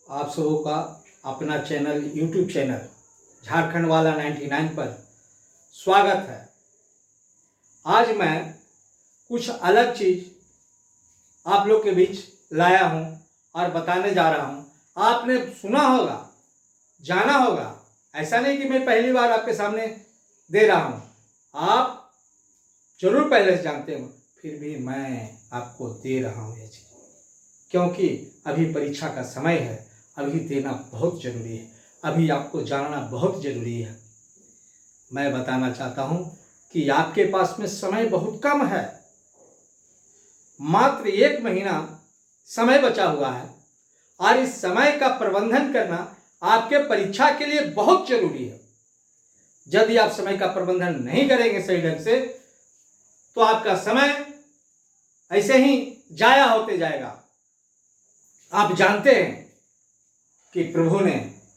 आप सबों का अपना चैनल यूट्यूब चैनल झारखंड वाला 99 पर स्वागत है। आज मैं कुछ अलग चीज़ आप लोग के बीच लाया हूं और बताने जा रहा हूं। आपने सुना होगा, जाना होगा, ऐसा नहीं कि मैं पहली बार आपके सामने दे रहा हूं। आप जरूर पहले से जानते हो, फिर भी मैं आपको दे रहा हूं ये चीज़, क्योंकि अभी परीक्षा का समय है। अभी देना बहुत ज़रूरी है, अभी आपको जानना बहुत ज़रूरी है। मैं बताना चाहता हूं कि आपके पास में समय बहुत कम है, मात्र 1 महीना समय बचा हुआ है और इस समय का प्रबंधन करना आपके परीक्षा के लिए बहुत जरूरी है। यदि आप समय का प्रबंधन नहीं करेंगे सही ढंग से, तो आपका समय ऐसे ही जाया होते जाएगा। आप जानते हैं कि प्रभु ने,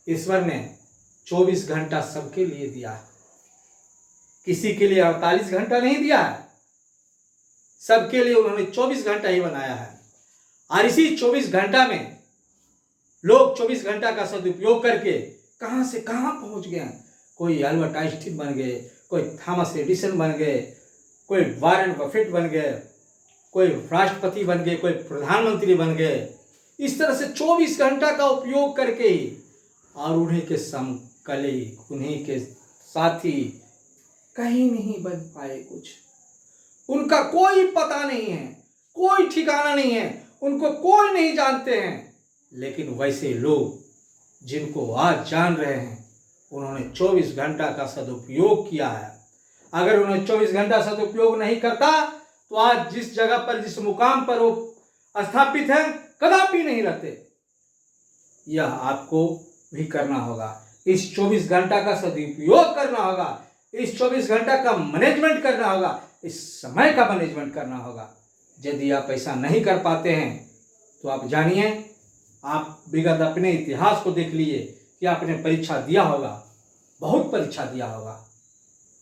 ईश्वर ने 24 घंटा सबके लिए दिया है। किसी के लिए 48 घंटा नहीं दिया है, सबके लिए उन्होंने 24 घंटा ही बनाया है। और इसी 24 घंटा में लोग 24 घंटा का सदुपयोग करके कहां से कहां पहुंच गए। कोई अल्बर्ट आइंस्टीन बन गए, कोई थॉमस एडिसन बन गए, कोई वॉरेन बफेट बन गए, कोई राष्ट्रपति बन गए, कोई प्रधानमंत्री बन गए। इस तरह से 24 घंटा का उपयोग करके ही, और उन्हीं के समकली, उन्हीं के साथी कहीं नहीं बन पाए कुछ। उनका कोई पता नहीं है, कोई ठिकाना नहीं है, उनको कोई नहीं जानते हैं। लेकिन वैसे लोग जिनको आज जान रहे हैं, उन्होंने 24 घंटा का सदुपयोग किया है। अगर उन्होंने 24 घंटा सदुपयोग नहीं करता, तो आज जिस जगह पर, जिस मुकाम पर वो स्थापित है, कदापि नहीं रहते। यह आपको भी करना होगा। इस 24 घंटा का सदुपयोग करना होगा, इस 24 घंटा का मैनेजमेंट करना होगा, इस समय का मैनेजमेंट करना होगा। यदि आप ऐसा नहीं कर पाते हैं, तो आप जानिए, आप विगत अपने इतिहास को देख लीजिए कि आपने परीक्षा दिया होगा, बहुत परीक्षा दिया होगा,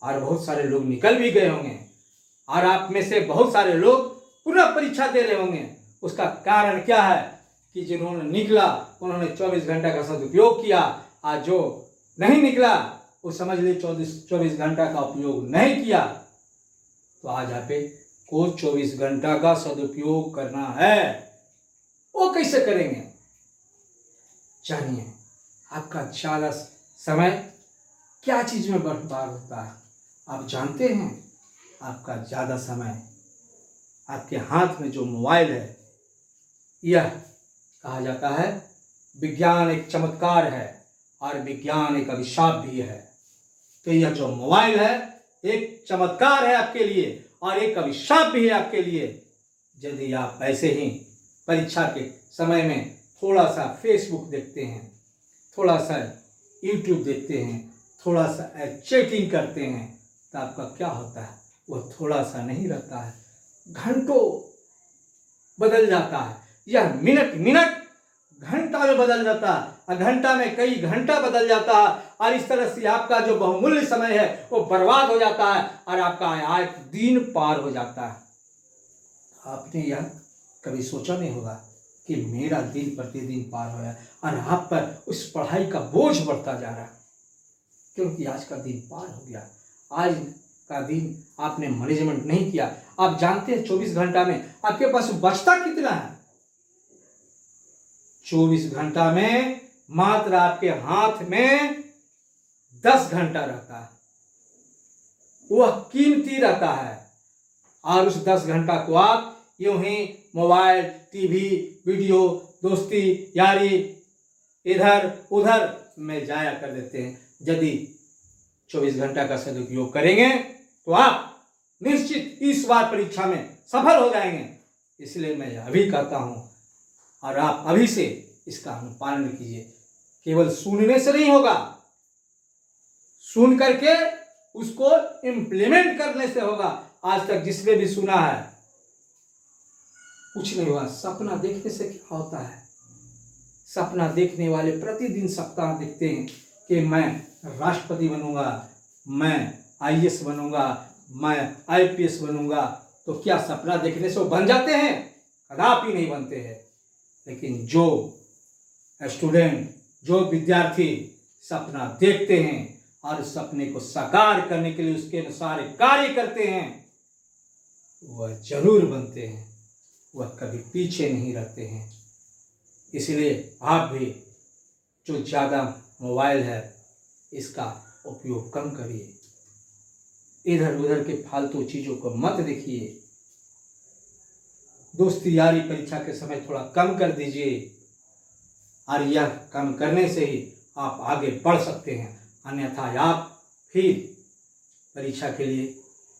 और बहुत सारे लोग निकल भी गए होंगे, और आप में से बहुत सारे लोग पुनः परीक्षा दे रहे होंगे। उसका कारण क्या है कि जिन्होंने निकला उन्होंने 24 घंटा का सदुपयोग किया, आज जो नहीं निकला वो समझ ली 24 घंटा का उपयोग नहीं किया। तो आज आपको 24 घंटा का सदुपयोग करना है। वो कैसे करेंगे, जानिए। आपका ज़्यादा समय क्या चीज़ में बर्बाद होता है, आप जानते हैं? आपका ज़्यादा समय आपके हाथ में जो मोबाइल है, यह कहा जाता है विज्ञान एक चमत्कार है और विज्ञान एक अभिशाप भी है। तो यह जो मोबाइल है एक चमत्कार है आपके लिए और एक अभिशाप भी है आपके लिए। यदि आप ऐसे ही परीक्षा के समय में थोड़ा सा फेसबुक देखते हैं, थोड़ा सा यूट्यूब देखते हैं, थोड़ा सा चैटिंग करते हैं, तो आपका क्या होता है? वह थोड़ा सा नहीं रहता है, घंटों बदल जाता है। यह मिनट मिनट घंटा में बदल जाता है, और घंटा में कई घंटा बदल जाता है, और इस तरह से आपका जो बहुमूल्य समय है वो बर्बाद हो जाता है और आपका आज दिन पार हो जाता है। आपने यह कभी सोचा नहीं होगा कि मेरा दिन प्रतिदिन पार हो है और आप पर उस पढ़ाई का बोझ बढ़ता जा रहा है, क्योंकि आज का दिन पार हो गया। आज का दिन आपने मैनेजमेंट नहीं किया। आप जानते हैं 24 घंटा में आपके पास बचता कितना है? 24 घंटा में मात्र आपके हाथ में 10 घंटा रहता है, वह कीमती रहता है। और उस 10 घंटा को आप यूं ही मोबाइल, टीवी, वीडियो, दोस्ती, यारी, इधर उधर में जाया कर देते हैं। यदि 24 घंटा का सदुपयोग करेंगे तो आप निश्चित इस बार परीक्षा में सफल हो जाएंगे। इसलिए मैं अभी कहता हूं, और आप अभी से इसका अनुपालन कीजिए। केवल सुनने से नहीं होगा, सुन करके उसको इम्प्लीमेंट करने से होगा। आज तक जिसने भी सुना है कुछ नहीं हुआ। सपना देखने से क्या होता है? सपना देखने वाले प्रतिदिन सप्ताह देखते हैं कि मैं राष्ट्रपति बनूंगा, मैं आईएएस बनूंगा, मैं आईपीएस बनूंगा। तो क्या सपना देखने से वो बन जाते हैं? कदापि नहीं बनते हैं। लेकिन जो स्टूडेंट, जो विद्यार्थी सपना देखते हैं और उस सपने को साकार करने के लिए उसके अनुसार कार्य करते हैं, वह जरूर बनते हैं, वह कभी पीछे नहीं रहते हैं। इसलिए आप भी जो ज़्यादा मोबाइल है इसका उपयोग कम करिए, इधर उधर के फालतू चीज़ों को मत देखिए, दोस्ती यारी परीक्षा के समय थोड़ा कम कर दीजिए, और यह कम करने से ही आप आगे बढ़ सकते हैं। अन्यथा आप फिर परीक्षा के लिए,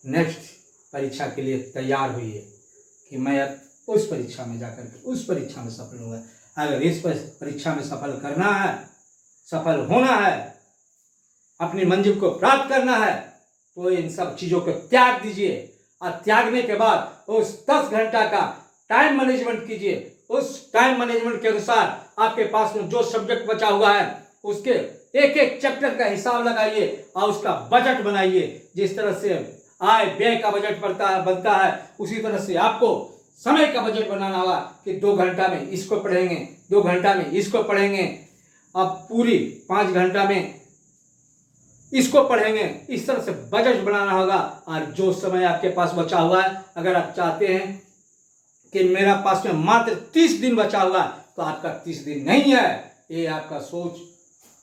नेक्स्ट परीक्षा के लिए तैयार होइए कि मैं अब उस परीक्षा में जाकर के उस परीक्षा में सफल होगा। अगर इस परीक्षा में सफल करना है, सफल होना है, अपनी मंजिल को प्राप्त करना है, तो इन सब चीज़ों को त्याग दीजिए, और त्यागने के बाद उस 10 घंटा का टाइम मैनेजमेंट कीजिए। उस टाइम मैनेजमेंट के अनुसार आपके पास में जो सब्जेक्ट बचा हुआ है उसके एक एक चैप्टर का हिसाब लगाइए और उसका बजट बनाइए। जिस तरह से आय व्यय का बजट बनता है उसी तरह से आपको समय का बजट बनाना होगा कि 2 घंटा में इसको पढ़ेंगे, 2 घंटा में इसको पढ़ेंगे, अब पूरी 5 घंटा में इसको पढ़ेंगे। इस तरह से बजट बनाना होगा। और जो समय आपके पास बचा हुआ है, अगर आप चाहते हैं कि मेरा पास में मात्र 30 दिन बचा हुआ है, तो आपका 30 दिन नहीं है, ये आपका सोच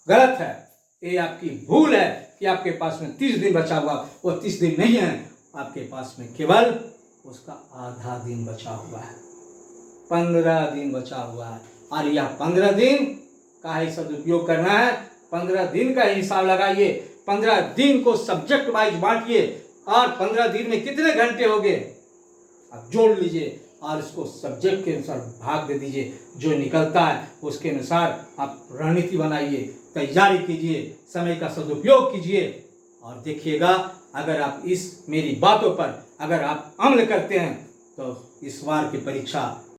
गलत है, ये आपकी भूल है कि आपके पास में 30 दिन बचा हुआ। वो 30 दिन नहीं है, आपके पास में केवल उसका आधा दिन बचा हुआ है, 15 दिन बचा हुआ है। और यह 15 दिन का ही सदुपयोग करना है। 15 दिन का हिसाब लगाइए, 15 दिन को सब्जेक्ट वाइज बांटिए, और 15 दिन में कितने घंटे हो गए आप जोड़ लीजिए, और इसको सब्जेक्ट के अनुसार भाग दे दीजिए। जो निकलता है उसके अनुसार आप रणनीति बनाइए, तैयारी कीजिए, समय का सदुपयोग कीजिए, और देखिएगा अगर आप इस मेरी बातों पर अगर आप अमल करते हैं तो इस बार की परीक्षा